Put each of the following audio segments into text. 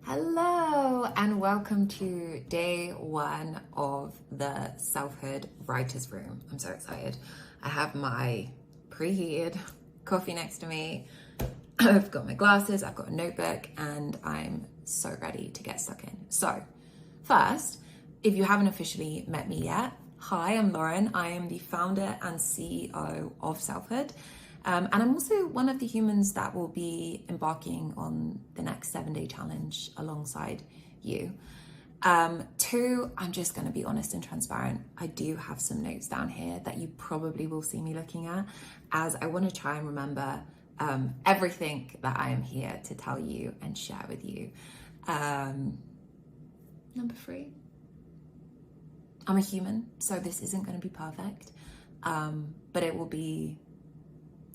Hello and welcome to day one of the Selfhood Writers Room. I'm so excited. I have my preheated coffee next to me. I've got my glasses, I've got a notebook, and I'm so ready to get stuck in. So first, if you haven't officially met me yet, hi, I'm Lauren. I am the founder and CEO of Selfhood. And I'm also one of the humans that will be embarking on the next 7-day challenge alongside you. Two, I'm just going to be honest and transparent. I do have some notes down here that you probably will see me looking at, as I want to try and remember everything that I am here to tell you and share with you. Number three, I'm a human, so this isn't going to be perfect, but it will be.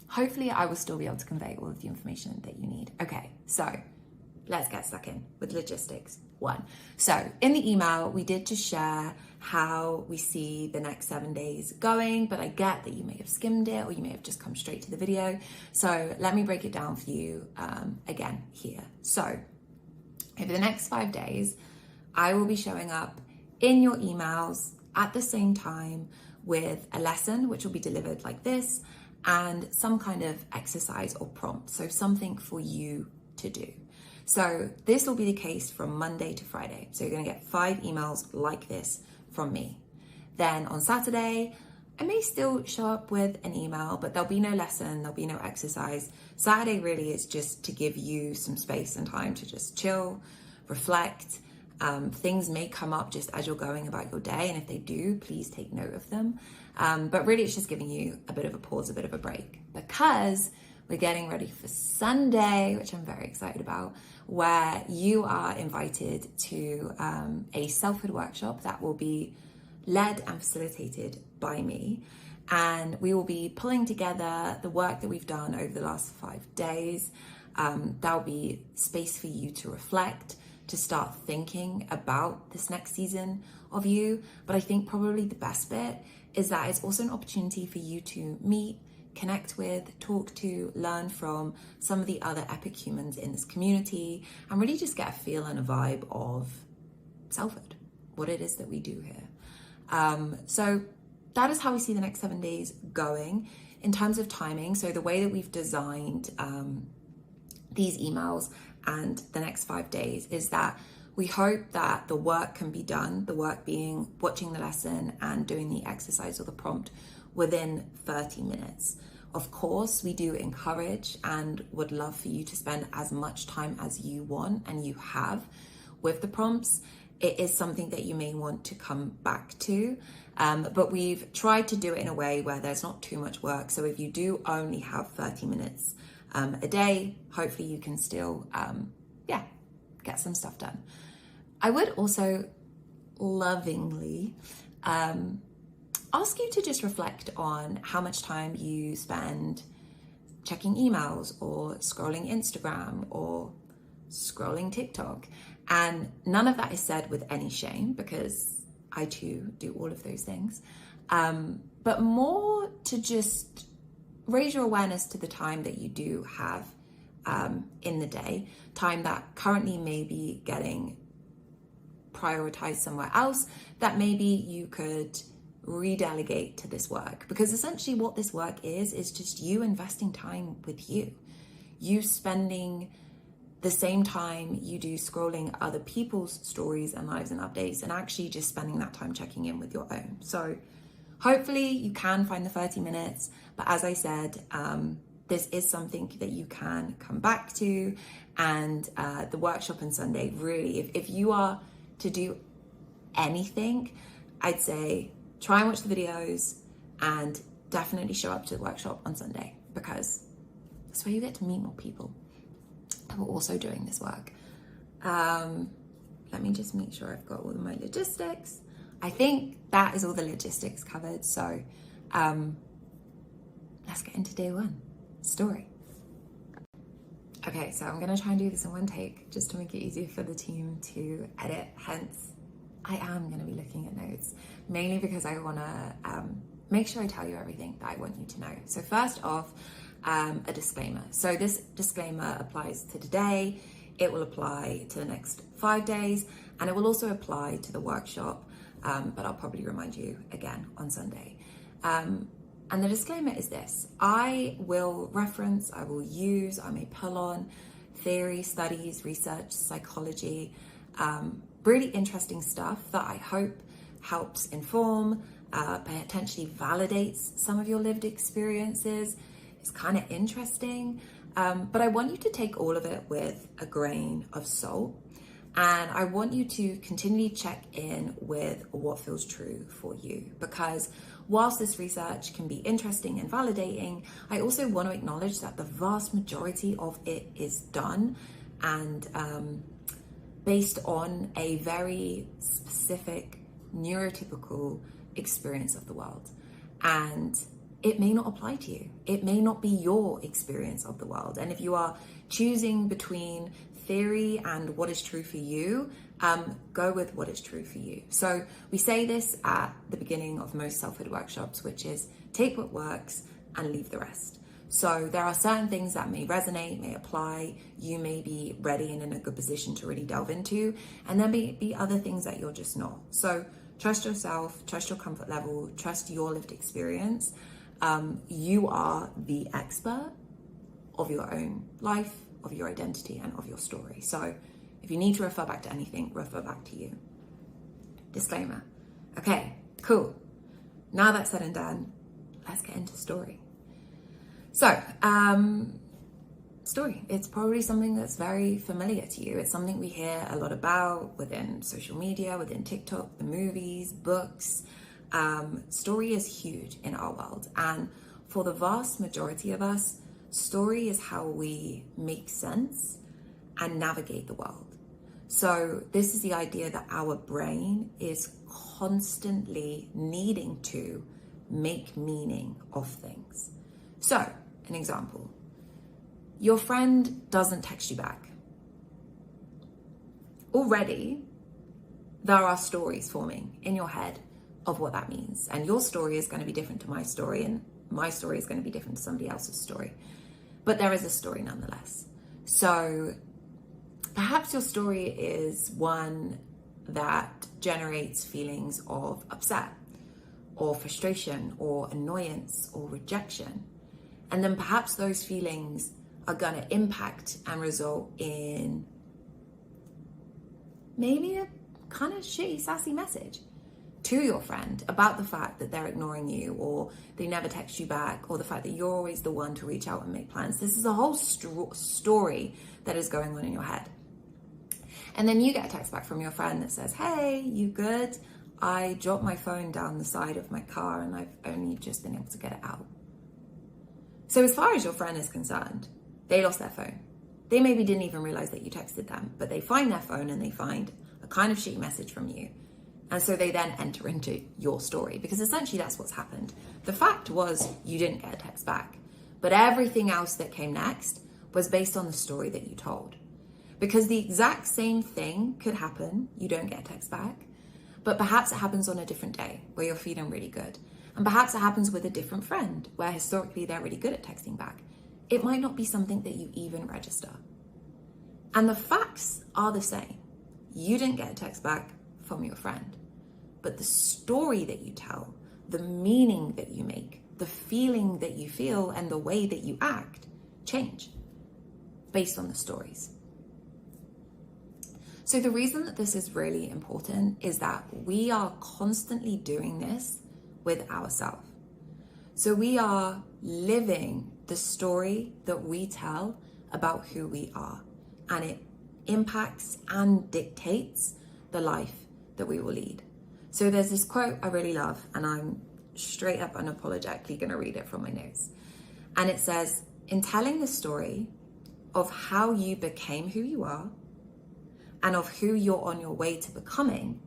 Hopefully I will still be able to convey all of the information that you need. Okay, so let's get stuck in with logistics. One. So in the email, we did just share how we see the next 7 days going, but I get that you may have skimmed it or you may have just come straight to the video. So let me break it down for you again here. So over the next 5 days, I will be showing up in your emails at the same time with a lesson, which will be delivered like this, and some kind of exercise or prompt, so something for you to do. So this will be the case from Monday to Friday. So you're gonna get 5 emails like this from me. Then on Saturday, I may still show up with an email, but there'll be no lesson, there'll be no exercise. Saturday really is just to give you some space and time to just chill, reflect. Things may come up just as you're going about your day, and if they do, please take note of them. But really it's just giving you a bit of a pause, a bit of a break, because we're getting ready for Sunday, which I'm very excited about, where you are invited to a Selfhood workshop that will be led and facilitated by me. And we will be pulling together the work that we've done over the last 5 days. There'll be space for you to reflect, to start thinking about this next season of you. But I think probably the best bit is that it's also an opportunity for you to meet, connect with, talk to, learn from some of the other epic humans in this community, and really just get a feel and a vibe of Selfhood, what it is that we do here. So that is how we see the next 7 days going. In terms of timing, so the way that we've designed these emails and the next 5 days is that we hope that the work can be done, the work being watching the lesson and doing the exercise or the prompt, within 30 minutes. Of course, we do encourage and would love for you to spend as much time as you want and you have with the prompts. It is something that you may want to come back to, but we've tried to do it in a way where there's not too much work. So if you do only have 30 minutes a day, hopefully you can still, get some stuff done. I would also lovingly ask you to just reflect on how much time you spend checking emails or scrolling Instagram or scrolling TikTok. And none of that is said with any shame, because I too do all of those things. But more to just raise your awareness to the time that you do have in the day, time that currently may be getting prioritized somewhere else, that maybe you could redelegate to this work. Because essentially what this work is just you investing time with you spending the same time you do scrolling other people's stories and lives and updates, and actually just spending that time checking in with your own. So hopefully you can find the 30 minutes, but as I said, this is something that you can come back to. And the workshop on Sunday, really, if you are to do anything, I'd say try and watch the videos and definitely show up to the workshop on Sunday, because that's where you get to meet more people who are also doing this work. Let me just make sure I've got all of my logistics. I think that is all the logistics covered. So let's get into day one, story. Okay, so I'm gonna try and do this in one take just to make it easier for the team to edit. Hence, I am gonna be looking at notes, mainly because I wanna make sure I tell you everything that I want you to know. So first off, a disclaimer. So this disclaimer applies to today. It will apply to the next 5 days, and it will also apply to the workshop, but I'll probably remind you again on Sunday. And the disclaimer is this: I will reference, I will use, I may pull on theory, studies, research, psychology, really interesting stuff that I hope helps inform, potentially validates some of your lived experiences. It's kind of interesting, but I want you to take all of it with a grain of salt. And I want you to continually check in with what feels true for you, because whilst this research can be interesting and validating, I also want to acknowledge that the vast majority of it is done and based on a very specific neurotypical experience of the world. And it may not apply to you. It may not be your experience of the world. And if you are choosing between theory and what is true for you, go with what is true for you. So we say this at the beginning of most self-led workshops, which is take what works and leave the rest. So there are certain things that may resonate, may apply, you may be ready and in a good position to really delve into, and there may be other things that you're just not. So trust yourself, trust your comfort level, trust your lived experience. You are the expert of your own life, of your identity, and of your story. So if you need to refer back to anything, refer back to you. Disclaimer. Okay, cool. Now that's said and done, let's get into story. So, story. It's probably something that's very familiar to you. It's something we hear a lot about within social media, within TikTok, the movies, books. Story is huge in our world. And for the vast majority of us, story is how we make sense and navigate the world. So this is the idea that our brain is constantly needing to make meaning of things. So, an example. Your friend doesn't text you back. Already, there are stories forming in your head of what that means. And your story is going to be different to my story, and my story is going to be different to somebody else's story. But there is a story nonetheless. So perhaps your story is one that generates feelings of upset or frustration or annoyance or rejection. And then perhaps those feelings are going to impact and result in maybe a kind of shitty, sassy message to your friend about the fact that they're ignoring you, or they never text you back, or the fact that you're always the one to reach out and make plans. This is a whole story that is going on in your head. And then you get a text back from your friend that says, hey, you good? I dropped my phone down the side of my car and I've only just been able to get it out. So as far as your friend is concerned, they lost their phone. They maybe didn't even realize that you texted them, but they find their phone and they find a kind of shitty message from you. And so they then enter into your story, because essentially that's what's happened. The fact was you didn't get a text back, but everything else that came next was based on the story that you told. Because the exact same thing could happen, you don't get a text back, but perhaps it happens on a different day where you're feeling really good. And perhaps it happens with a different friend where historically they're really good at texting back. It might not be something that you even register. And the facts are the same. You didn't get a text back from your friend, but the story that you tell, the meaning that you make, the feeling that you feel, and the way that you act change based on the stories. So the reason that this is really important is that we are constantly doing this with ourselves. So we are living the story that we tell about who we are, and it impacts and dictates the life that we will lead. So there's this quote I really love, and I'm straight up unapologetically going to read it from my notes. And it says, in telling the story of how you became who you are and of who you're on your way to becoming,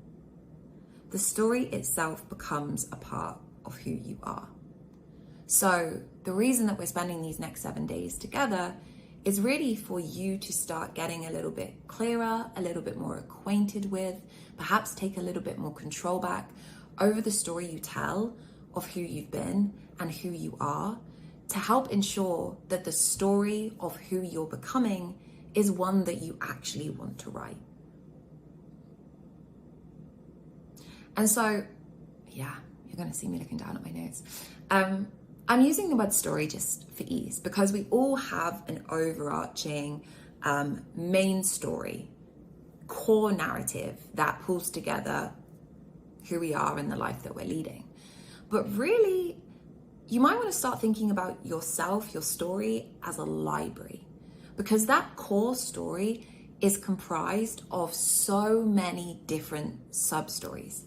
the story itself becomes a part of who you are. So the reason that we're spending these next 7 days together is really for you to start getting a little bit clearer, a little bit more acquainted with, perhaps take a little bit more control back over the story you tell of who you've been and who you are, to help ensure that the story of who you're becoming is one that you actually want to write. And so, yeah, you're going to see me looking down at my notes. I'm using the word story just for ease, because we all have an overarching main story, core narrative that pulls together who we are and the life that we're leading. But really, you might want to start thinking about yourself, your story, as a library, because that core story is comprised of so many different sub-stories.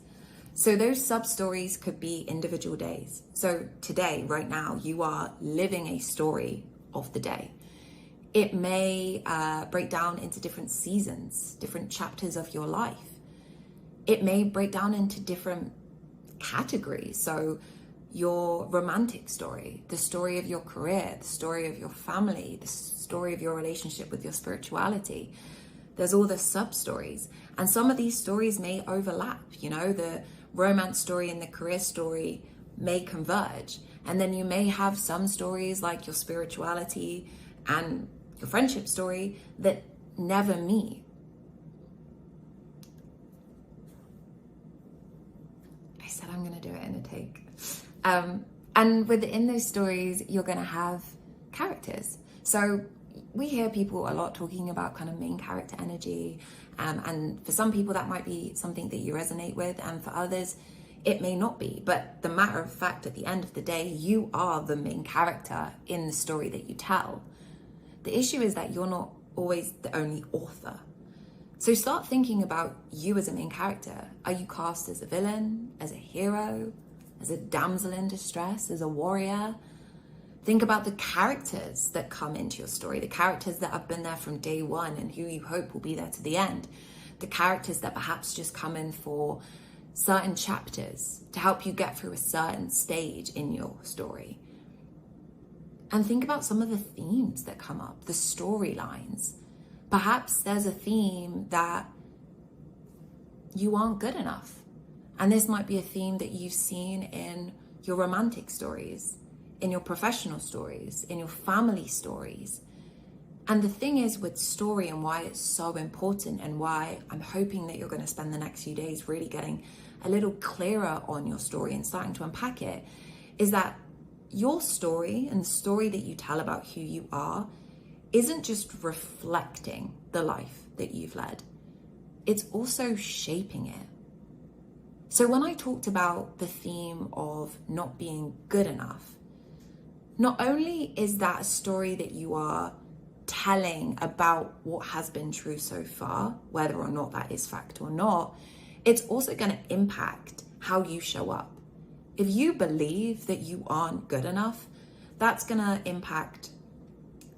So those sub-stories could be individual days. So today, right now, you are living a story of the day. It may break down into different seasons, different chapters of your life. It may break down into different categories. So your romantic story, the story of your career, the story of your family, the story of your relationship with your spirituality. There's all the sub-stories. And some of these stories may overlap. You know, the romance story and the career story may converge. And then you may have some stories like your spirituality and your friendship story that never meet. I said I'm going to do it in a take. And within those stories, you're going to have characters. So we hear people a lot talking about kind of main character energy. And for some people, that might be something that you resonate with. And for others, it may not be. But the matter of fact, at the end of the day, you are the main character in the story that you tell. The issue is that you're not always the only author. So start thinking about you as a main character. Are you cast as a villain, as a hero, as a damsel in distress, as a warrior? Think about the characters that come into your story, the characters that have been there from day one and who you hope will be there to the end. The characters that perhaps just come in for certain chapters to help you get through a certain stage in your story. And think about some of the themes that come up, the storylines. Perhaps there's a theme that you aren't good enough. And this might be a theme that you've seen in your romantic stories, in your professional stories, in your family stories. And the thing is with story, and why it's so important, and why I'm hoping that you're going to spend the next few days really getting a little clearer on your story and starting to unpack it, is that your story and the story that you tell about who you are isn't just reflecting the life that you've led. It's also shaping it. So when I talked about the theme of not being good enough, not only is that a story that you are telling about what has been true so far, whether or not that is fact or not, it's also going to impact how you show up. If you believe that you aren't good enough, that's going to impact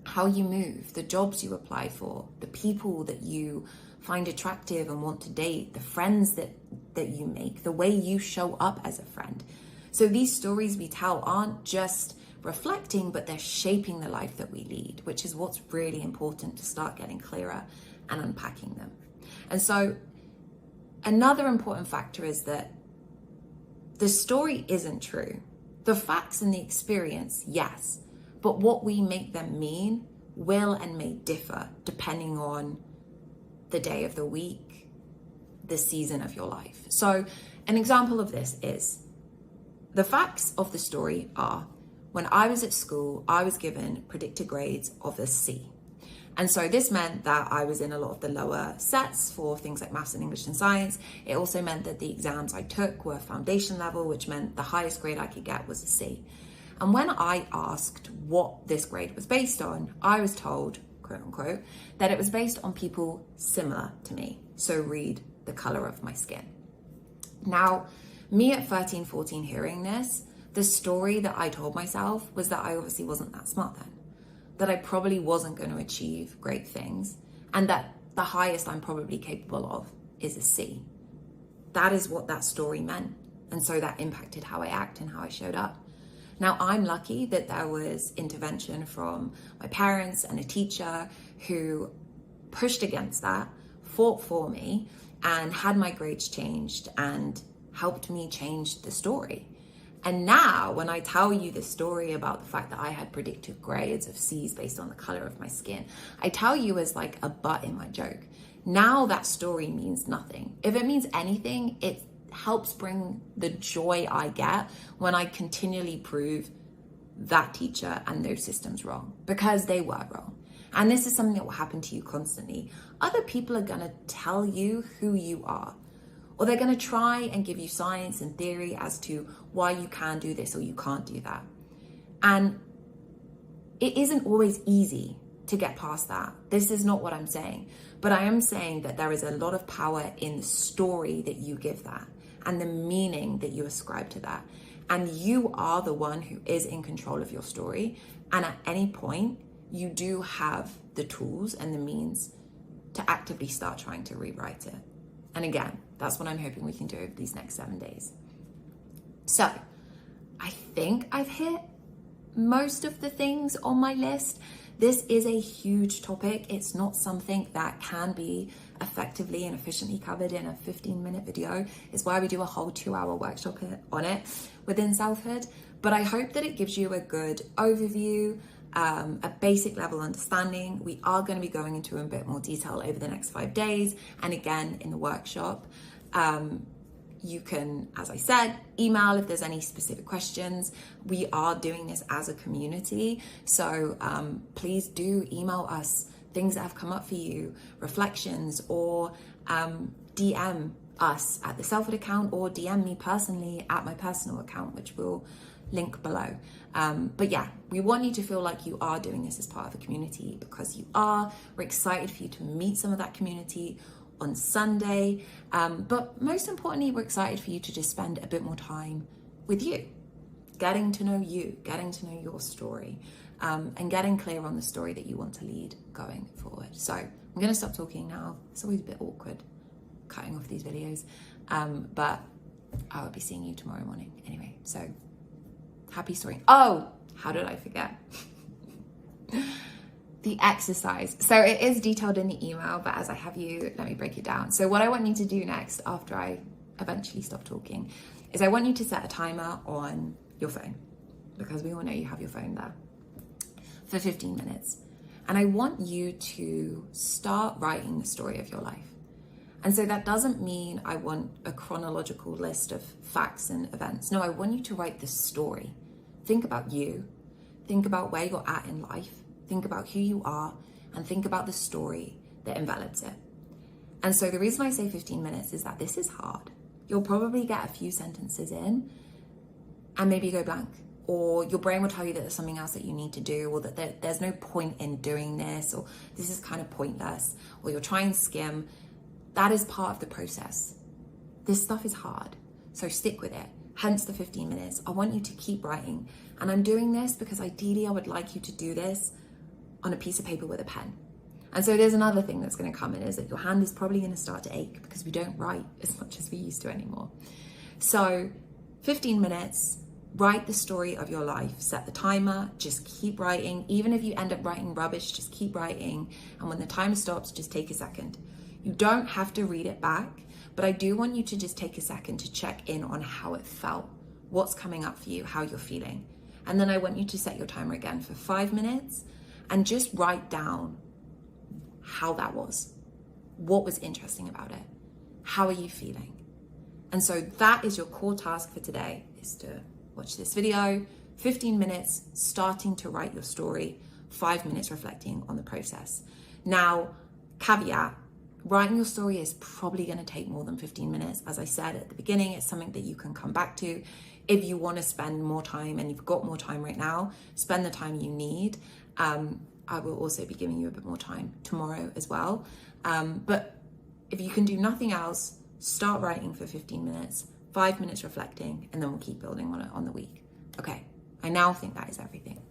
how you move, the jobs you apply for, the people that you find attractive and want to date, the friends that you make, the way you show up as a friend. So these stories we tell aren't just reflecting, but they're shaping the life that we lead, which is what's really important to start getting clearer and unpacking them. And so another important factor is that the story isn't true. The facts and the experience, yes, but what we make them mean will and may differ depending on the day of the week, the season of your life. So an example of this is the facts of the story are, when I was at school, I was given predicted grades of a C. And so this meant that I was in a lot of the lower sets for things like maths and English and science. It also meant that the exams I took were foundation level, which meant the highest grade I could get was a C. And when I asked what this grade was based on, I was told, quote unquote, that it was based on people similar to me. So read the color of my skin. Now, me at 13, 14 hearing this, the story that I told myself was that I obviously wasn't that smart then, that I probably wasn't going to achieve great things, and that the highest I'm probably capable of is a C. That is what that story meant. And so that impacted how I act and how I showed up. Now, I'm lucky that there was intervention from my parents and a teacher who pushed against that, fought for me, and had my grades changed and helped me change the story. And now when I tell you the story about the fact that I had predicted grades of C's based on the color of my skin, I tell you as like a butt in my joke. Now that story means nothing. If it means anything, it helps bring the joy I get when I continually prove that teacher and those systems wrong, because they were wrong. And this is something that will happen to you constantly. Other people are going to tell you who you are, or they're going to try and give you science and theory as to why you can do this or you can't do that. And it isn't always easy to get past that. This is not what I'm saying. But I am saying that there is a lot of power in the story that you give that and the meaning that you ascribe to that. And you are the one who is in control of your story. And at any point, you do have the tools and the means to actively start trying to rewrite it. And again, that's what I'm hoping we can do over these next 7 days. So I think I've hit most of the things on my list. This is a huge topic. It's not something that can be effectively and efficiently covered in a 15-minute video. It's why we do a whole 2-hour workshop on it within Selfhood. But I hope that it gives you a good overview, a basic level understanding. We are going to be going into a bit more detail over the next 5 days. And again, in the workshop, you can, as I said, email if there's any specific questions. We are doing this as a community. So please do email us things that have come up for you, reflections, or DM us at the Selfhood account, or DM me personally at my personal account, which we'll link below. But yeah, we want you to feel like you are doing this as part of a community, because you are. We're excited for you to meet some of that community on Sunday. But most importantly, we're excited for you to just spend a bit more time with you, getting to know you, getting to know your story, and getting clear on the story that you want to lead going forward. So I'm going to stop talking now. It's always a bit awkward cutting off these videos, but I will be seeing you tomorrow morning anyway. So happy story. Oh, how did I forget? The exercise. So it is detailed in the email, but as I have you, let me break it down. So what I want you to do next, after I eventually stop talking, is I want you to set a timer on your phone, because we all know you have your phone there, for 15 minutes. And I want you to start writing the story of your life. And so that doesn't mean I want a chronological list of facts and events. No, I want you to write the story. Think about you. Think about where you're at in life. Think about who you are, and think about the story that envelops it. And so the reason I say 15 minutes is that this is hard. You'll probably get a few sentences in and maybe go blank, or your brain will tell you that there's something else that you need to do, or that there's no point in doing this, or this is kind of pointless, or you'll try and skim. That is part of the process. This stuff is hard, so stick with it. Hence the 15 minutes. I want you to keep writing. And I'm doing this because ideally I would like you to do this on a piece of paper with a pen. And so there's another thing that's going to come in, is that your hand is probably going to start to ache because we don't write as much as we used to anymore. So 15 minutes, write the story of your life, set the timer, just keep writing. Even if you end up writing rubbish, just keep writing. And when the timer stops, just take a second. You don't have to read it back, but I do want you to just take a second to check in on how it felt, what's coming up for you, how you're feeling. And then I want you to set your timer again for 5 minutes and just write down how that was. What was interesting about it? How are you feeling? And so that is your core task for today, is to watch this video, 15 minutes starting to write your story, 5 minutes reflecting on the process. Now, caveat, writing your story is probably going to take more than 15 minutes. As I said at the beginning, it's something that you can come back to. If you want to spend more time, and you've got more time right now, spend the time you need. I will also be giving you a bit more time tomorrow as well. But if you can do nothing else, start writing for 15 minutes, 5 minutes reflecting, and then we'll keep building on it on the week. Okay, I now think that is everything.